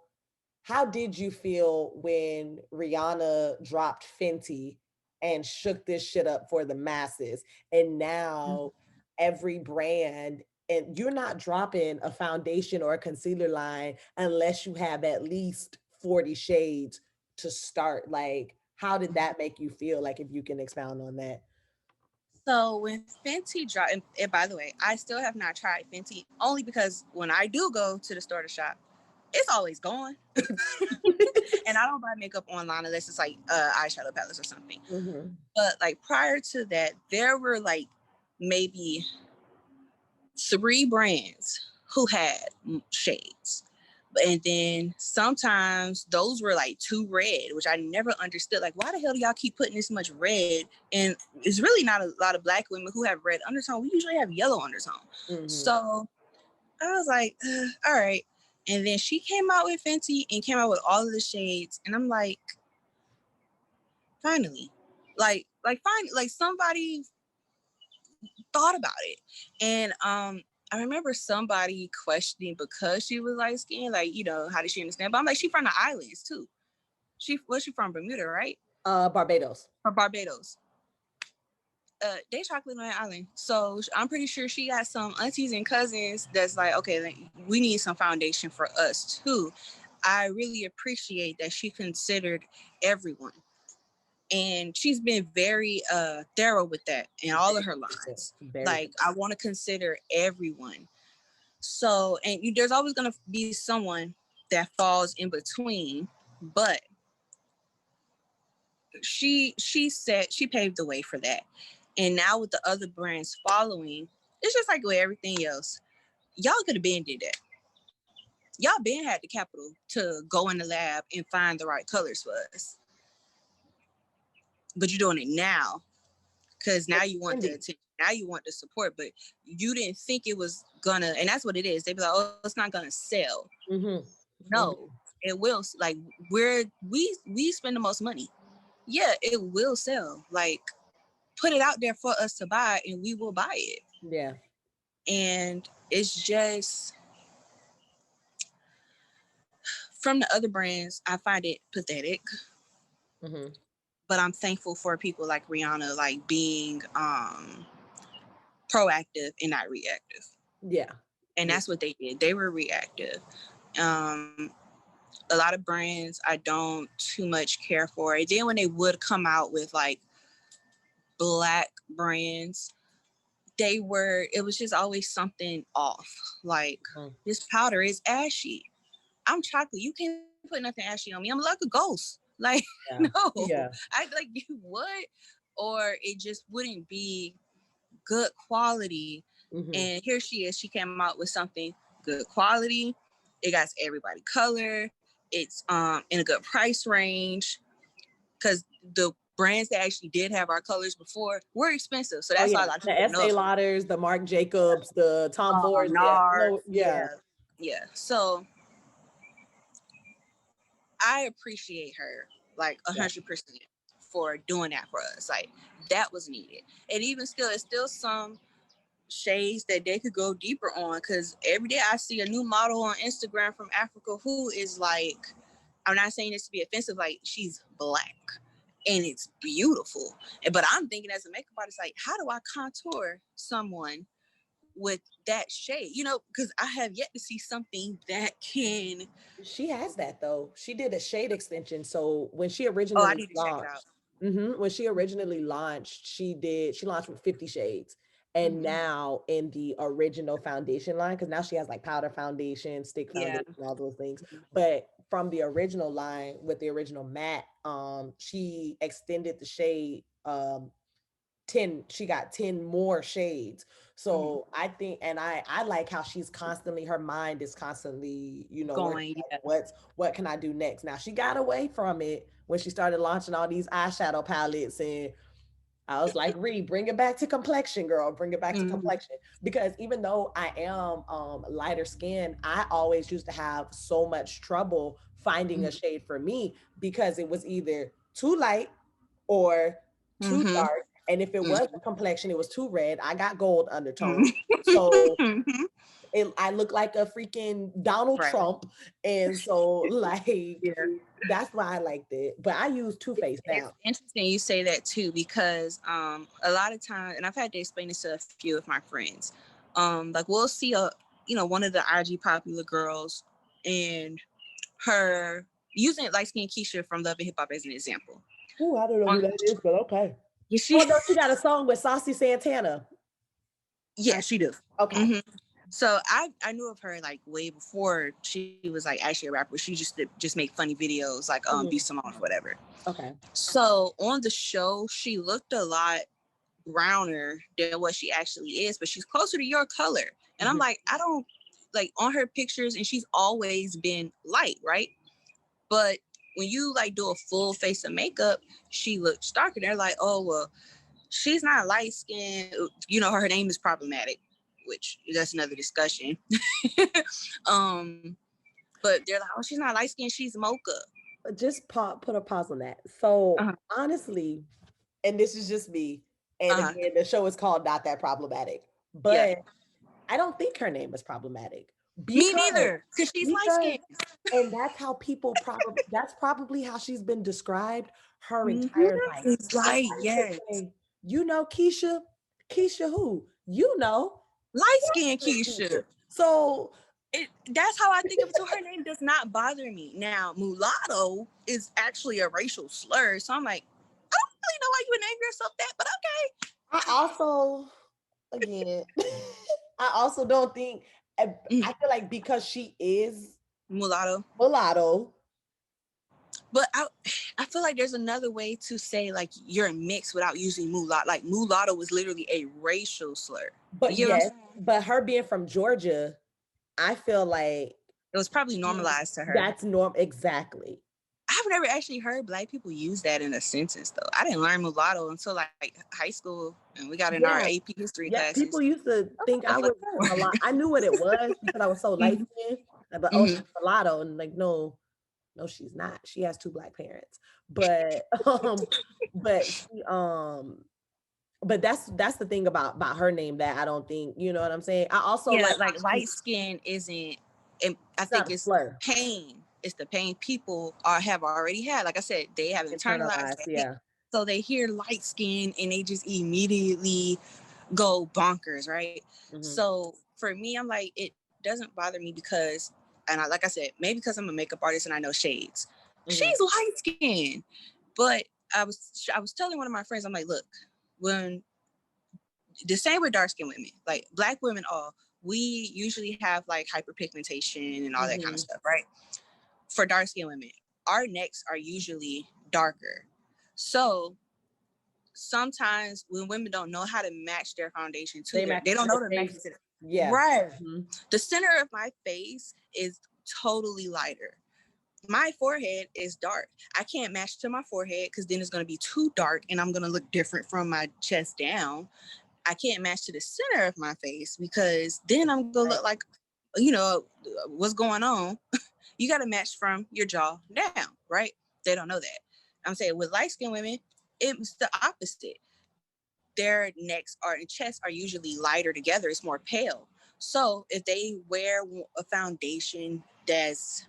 A: How did you feel when Rihanna dropped Fenty and shook this shit up for the masses? And now every brand, and you're not dropping a foundation or a concealer line unless you have at least 40 shades to start. Like, how did that make you feel? Like, if you can expound on that.
B: So when Fenty dropped, and by the way, I still have not tried Fenty only because when I do go to the store to shop, it's always gone. And I don't buy makeup online unless it's like eyeshadow palettes or something.
A: Mm-hmm.
B: But like prior to that, there were like maybe 3 brands who had shades. And then sometimes those were like too red, which I never understood. Like, why the hell do y'all keep putting this much red? And it's really not a lot of Black women who have red undertone. We usually have yellow undertone.
A: Mm-hmm.
B: So I was like, all right. And then she came out with Fenty and came out with all of the shades. And I'm like, finally, finally, like somebody thought about it. And I remember somebody questioning because she was light skinned, like, how did she understand? But I'm like, she from the islands too. She from Bermuda, right?
A: Barbados.
B: Or Barbados. They chocolate on the island. So I'm pretty sure she got some aunties and cousins that's like, okay, like, we need some foundation for us too. I really appreciate that she considered everyone. And she's been very thorough with that in all of her lines.
A: Very.
B: Like, I want to consider everyone. So, and there's always going to be someone that falls in between, but she paved the way for that. And now with the other brands following, it's just like with everything else. Y'all could have been did that. Y'all been had the capital to go in the lab and find the right colors for us. But you're doing it now because now you want the attention. Now you want the support, but you didn't think it was gonna, and that's what it is. They be like, oh, it's not gonna sell.
A: Mm-hmm.
B: No, it will. Like we spend the most money. yeah, it will sell. Like, put it out there for us to buy and we will buy it.
A: Yeah.
B: And it's just, from the other brands, I find it pathetic.
A: Mm-hmm.
B: But I'm thankful for people like Rihanna, like being proactive and not reactive.
A: Yeah.
B: And
A: Yeah.
B: that's what they did. They were reactive. Um, a lot of brands I don't too much care for. And then when they would come out with like Black brands, it was just always something off. Like, this powder is ashy. I'm chocolate. You can't put nothing ashy on me. I'm like a ghost. Like,
A: Yeah.
B: no.
A: Yeah.
B: I like, you what? Or it just wouldn't be good quality.
A: Mm-hmm.
B: And here she is. She came out with something good quality. It got everybody color. It's in a good price range. Because the brands that actually did have our colors before were expensive. So
A: Oh
B: that's
A: yeah,
B: why a lot of
A: the
B: people
A: Estee
B: know.
A: Lauders, the Marc Jacobs, the Tom Fords. Yeah.
B: NARS.
A: No. Yeah.
B: Yeah. So I appreciate her like
A: Yeah.
B: 100% for doing that for us. Like, that was needed. And even still, it's still some shades that they could go deeper on, because every day I see a new model on Instagram from Africa who is like, I'm not saying this to be offensive, like, she's Black and it's beautiful. But I'm thinking as a makeup artist, like, how do I contour someone with that shade? You know, because I have yet to see something that can.
A: She has that though. She did a shade extension. So when she
B: Oh, I
A: originally
B: need to check it out.
A: launched, when she originally launched, she launched with 50 shades. And now in the original foundation line, because now she has like powder foundation, stick
B: Yeah.
A: foundation, all those things. But from the original line with the original matte, she extended the shade 10, she got 10 more shades. So I think, and I like how she's constantly, her mind is constantly, working
B: Going, yeah.
A: on what can I do next. Now she got away from it when she started launching all these eyeshadow palettes, and I was like, bring it back to complexion, girl. Bring it back to complexion. Because even though I am lighter skinned, I always used to have so much trouble finding a shade for me, because it was either too light or too dark. And if it was a complexion, it was too red. I got gold undertones. So I look like a freaking Donald
B: Right.
A: Trump. And so, like,
B: Yeah.
A: that's why I liked it. But I use Too Faced
B: It's
A: now.
B: interesting you say that too, because a lot of times, and I've had to explain this to a few of my friends, like, we'll see one of the IG popular girls and her using light skinned Keisha from Love and Hip Hop as an example.
A: Oh, I don't know who that is, but okay.
B: Yeah,
A: Oh no, she got a song with Saucy Santana.
B: yeah, she do.
A: Okay.
B: So I knew of her like way before she was like actually a rapper. She just make funny videos like Be Simone or whatever.
A: Okay.
B: So on the show, she looked a lot browner than what she actually is, but she's closer to your color. And I'm like, I don't like on her pictures, and she's always been light, right? But when you like do a full face of makeup, she looks darker. They're like, oh well, she's not light skinned. Her name is problematic, which that's another discussion. But they're like, oh, she's not light skinned, she's mocha.
A: Just put a pause on that. So honestly, and this is just me, and again, the show is called Not That Problematic, but I don't think her name is problematic.
B: Me neither, because she's light skinned.
A: And that's how that's probably how she's been described her entire life.
B: It's right, yes.
A: Say, Keisha who?
B: Light skinned Keisha.
A: So
B: that's how I think of it. So her name does not bother me. Now, mulatto is actually a racial slur. So I'm like, I don't really know why you would name yourself that, but okay.
A: I also, again, I also don't think, I feel like because she is
B: mulatto. But I feel like there's another way to say like you're mixed without using mulatto. Like mulatto was literally a racial slur.
A: But yes, but her being from Georgia, I feel like
B: it was probably normalized to her.
A: That's exactly.
B: I've never actually heard Black people use that in a sentence though. I didn't learn mulatto until like high school, and we got in our AP history classes.
A: People used to think I was a lot. I knew what it was because I was so light skinned. But she's mulatto, and like no. No, she's not. She has two black parents. But but she but that's the thing about her name that I don't think, you know what I'm saying? I also
B: Yeah,
A: like
B: like light skin isn't, and I
A: it's not
B: think
A: a
B: it's
A: slur.
B: pain. It's the pain people have already had. Like I said, they have internalized
A: Internalized,
B: that.
A: yeah.
B: So they hear light skin and they just immediately go bonkers, right?
A: Hmm.
B: So for me, I'm like, it doesn't bother me because, and like I said, maybe because I'm a makeup artist and I know shades.
A: Hmm.
B: She's light skinned, but I was telling one of my friends, I'm like, look, when the same with dark skinned women, like black women, all we usually have like hyperpigmentation and all that kind of
A: Hmm.
B: stuff, right? For dark skinned women, our necks are usually darker. So sometimes when women don't know how to match their foundation to
A: They match
B: they
A: it
B: don't
A: to
B: know
A: the
B: to match it to
A: face. Yeah.
B: right.
A: Hmm.
B: The center of my face is totally lighter. My forehead is dark. I can't match to my forehead because then it's going to be too dark and I'm going to look different from my chest down. I can't match to the center of my face because then I'm going to look like, you know, what's going on. You got to match from your jaw down, right? They don't know that. I'm saying with light skinned women, it's the opposite. Their necks are and chests are usually lighter together. It's more pale. So if they wear a foundation that's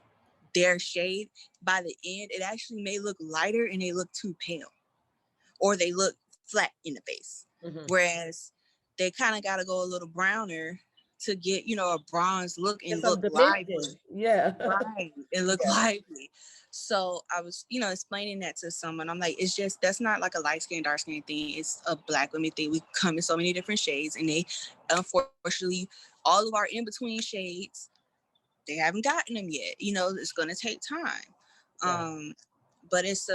B: their shade, by the end, it actually may look lighter and they look too pale or they look flat in the face.
A: Hmm.
B: Whereas they kind of got to go a little browner to get, you know, a bronze look
A: Get
B: and
A: some
B: look lively.
A: dimension. Yeah.
B: Right. It look
A: Yeah.
B: lively. So I was, you know, explaining that to someone. I'm like, it's just, that's not like a light skin, dark skin thing. It's a black women thing. We come in so many different shades and they, unfortunately, all of our in-between shades, they haven't gotten them yet. You know, it's going to take time.
A: Right.
B: But it's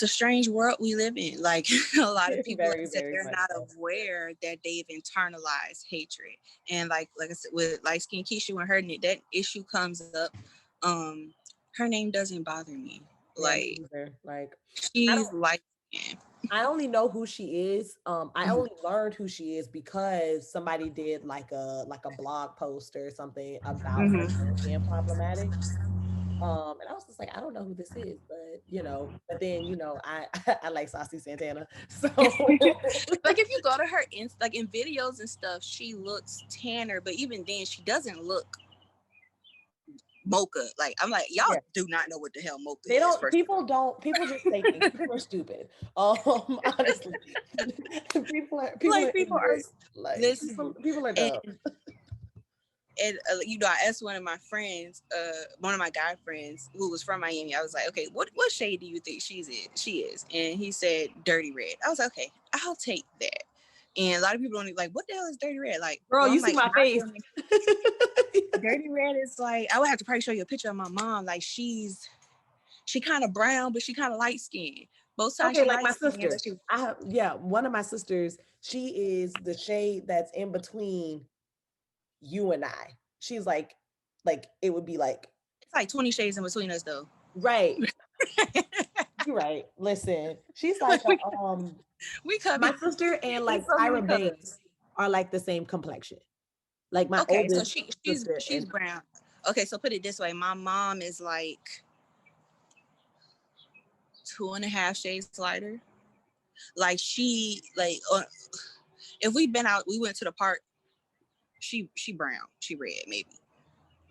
B: a strange world we live in. Like a lot of people, like I
A: Very,
B: said,
A: very
B: they're
A: much
B: not
A: so.
B: aware that they've internalized hatred. And like I said, with light skin Keisha, when her that issue comes up, her name doesn't bother me.
A: Yeah, me
B: Like
A: either. Like I
B: she's
A: don't
B: light skin.
A: I only know who she is. I
B: Mhm.
A: only learned who she is because somebody did like a blog post or something about her being problematic. And I was just like, I don't know who this is, but but then I I like Saucy Santana, so
B: Like if you go to her like in videos and stuff, she looks tanner, but even then, she doesn't look mocha. Like I'm like, y'all
A: yeah.
B: do not know what the hell mocha
A: They
B: is.
A: don't.
B: First,
A: People just say things. People are stupid. Honestly, people are
B: like people are
A: ignorant. Like
B: listen,
A: people are
B: and
A: dumb.
B: you know, I asked one of my friends, one of my guy friends who was from Miami. I was like, okay, what shade do you think she is? And he said dirty red. I was like, okay, I'll take that. And a lot of people don't like, what the hell is dirty red? Like,
A: Girl,
B: well,
A: you
B: I'm
A: see
B: like,
A: my face.
B: dirty red is like, I would have to probably show you a picture of my mom. Like she kind of brown, but she kind of light skinned. Most times
A: Okay,
B: she
A: like
B: light
A: my
B: skinned,
A: sister.
B: but she
A: I have yeah, one of my sisters, she is the shade that's in between you and I. She's like it would be like
B: it's like 20 shades in between us though.
A: right. You're right. Listen, she's like
B: Like we could
A: my
B: be
A: sister and
B: it's
A: like
B: so many
A: Tyra
B: colors.
A: Banks are like the same complexion. Like my
B: Okay, so
A: oldest sister
B: she's
A: and
B: brown. Okay, so put it this way: my mom is like 2.5 shades lighter. Like she like if we've been out, we went to the park. She brown, she red maybe,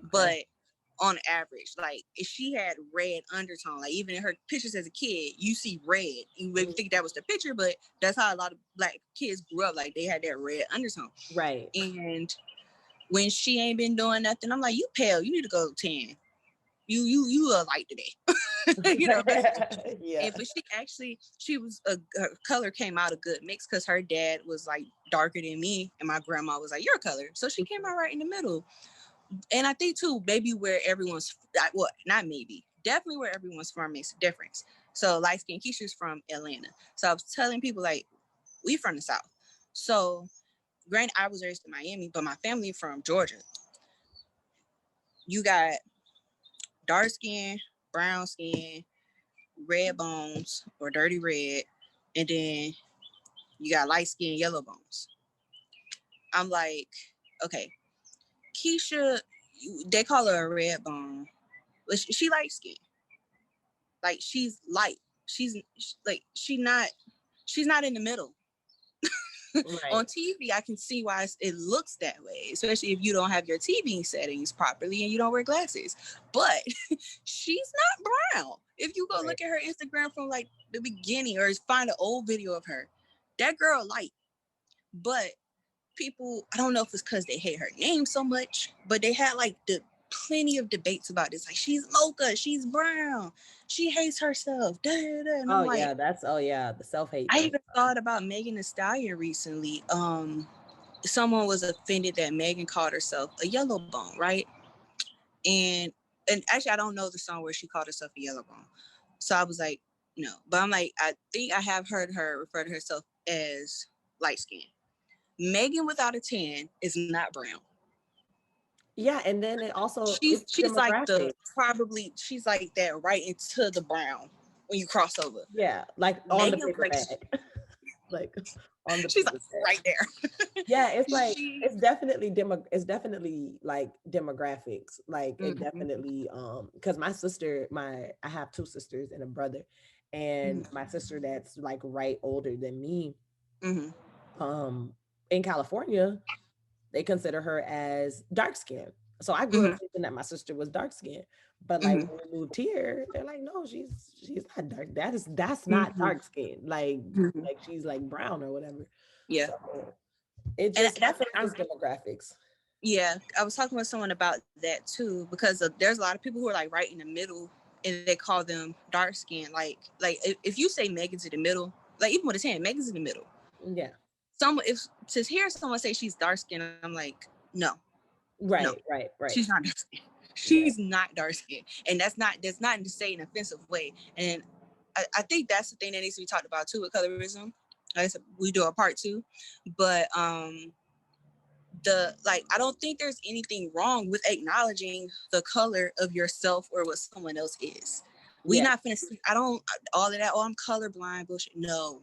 A: okay.
B: but on average, like if she had red undertone, like even in her pictures as a kid, you see red. You maybe
A: Mhm.
B: think that was the picture, but that's how a lot of black kids grew up. Like they had that red undertone.
A: Right.
B: And when she ain't been doing nothing, I'm like, you pale, you need to go tan. You a light today. You know, basically.
A: Yeah.
B: And but she was her color came out a good mix because her dad was like darker than me and my grandma was like your color, so she came out right in the middle. And I think too, maybe where everyone's well, not maybe, definitely where everyone's from makes a difference. So light skin Keisha's from Atlanta, so I was telling people like we from the South. So granted, I was raised in Miami, but my family from Georgia. You got dark skin, brown skin, red bones or dirty red, and then you got light skin, yellow bones. I'm like, okay, Keisha, they call her a red bone. But she light skin. Like she's light. She's like she's not in the middle.
A: Right.
B: On TV, I can see why it looks that way, especially if you don't have your TV settings properly and you don't wear glasses. But she's not brown. If you go look at her Instagram from like the beginning or find an old video of her, that girl light. But people, I don't know if it's because they hate her name so much, but they had like plenty of debates about this. Like, she's mocha, she's brown, she hates herself. Da, da, da. And I'm like,
A: the self-hate.
B: I even thought about Megan Thee Stallion recently. Someone was offended that Megan called herself a yellow bone, right? And actually, I don't know the song where she called herself a yellow bone. So I was like, no. But I'm like, I think I have heard her refer to herself as light skin. Megan without a tan is not brown.
A: Yeah, and then it also
B: she's like she's like that right into the brown when you cross over.
A: Yeah, like on the paper bag. Like on the
B: she's like right there.
A: Yeah, it's like it's definitely like demographics. Like it definitely because my sister, I have two sisters and a brother, and my sister that's like right older than me, in California, they consider her as dark skinned. So I grew up thinking that my sister was dark skinned. But like when we moved here, they're like, no, she's not dark. That's not dark skin. Like she's like brown or whatever.
B: Yeah.
A: So it just demographics.
B: Yeah, I was talking with someone about that too, because there's a lot of people who are like right in the middle, and they call them dark skin. Like if you say Megan's in the middle, like even with a tan, Megan's in the middle.
A: Yeah.
B: If to hear someone say she's dark skin, I'm like, no.
A: Right.
B: She's not dark skin. She's not dark skin, and that's not to say in an offensive way. And I think that's the thing that needs to be talked about too with colorism. Like we do a part 2, but I don't think there's anything wrong with acknowledging the color of yourself or what someone else is. We're not finna see, I don't all of that, I'm colorblind bullshit. No.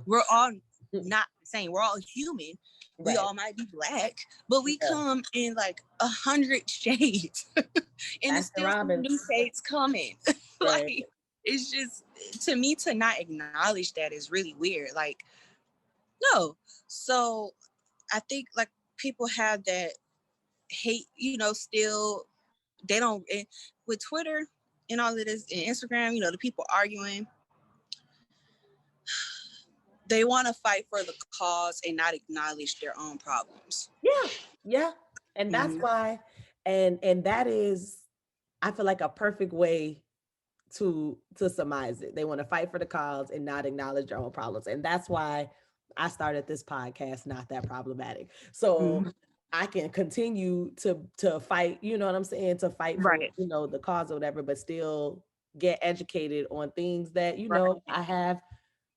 B: We're all not the same. We're all human. We all might be black, but we come in like 100 shades. And there's still some new shades coming. Like it's just, to me, to not acknowledge that is really weird. Like, no. So I think like people have that hate, still they don't, with Twitter and all of this and Instagram, the people arguing, they want to fight for the cause and not acknowledge their own problems.
A: Yeah. And that's why, and that is, I feel like, a perfect way to surmise it. They want to fight for the cause and not acknowledge their own problems. And that's why I started this podcast, Not That Problematic. So I can continue to fight, you know what I'm saying? To fight for, the cause or whatever, but still get educated on things that, I have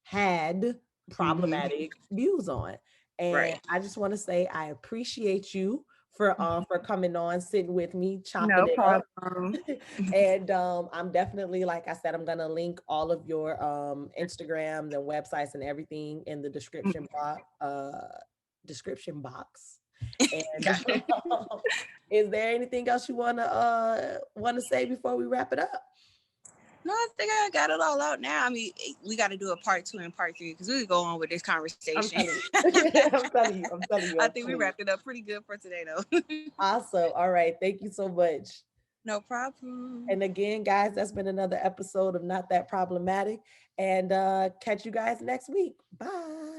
A: had problematic views on. And I just want to say I appreciate you for coming on, sitting with me, chopping it up. And I'm definitely, like I said, I'm gonna link all of your Instagrams and websites and everything in the description box. And is there anything else you wanna say before we wrap it up?
B: No, I think I got it all out now. I mean, we got to do a part 2 and part 3 because we could go on with this conversation.
A: I'm telling you.
B: I think we wrapped it up pretty good for today, though.
A: Awesome. All right. Thank you so much.
B: No problem.
A: And again, guys, that's been another episode of Not That Problematic. And catch you guys next week. Bye.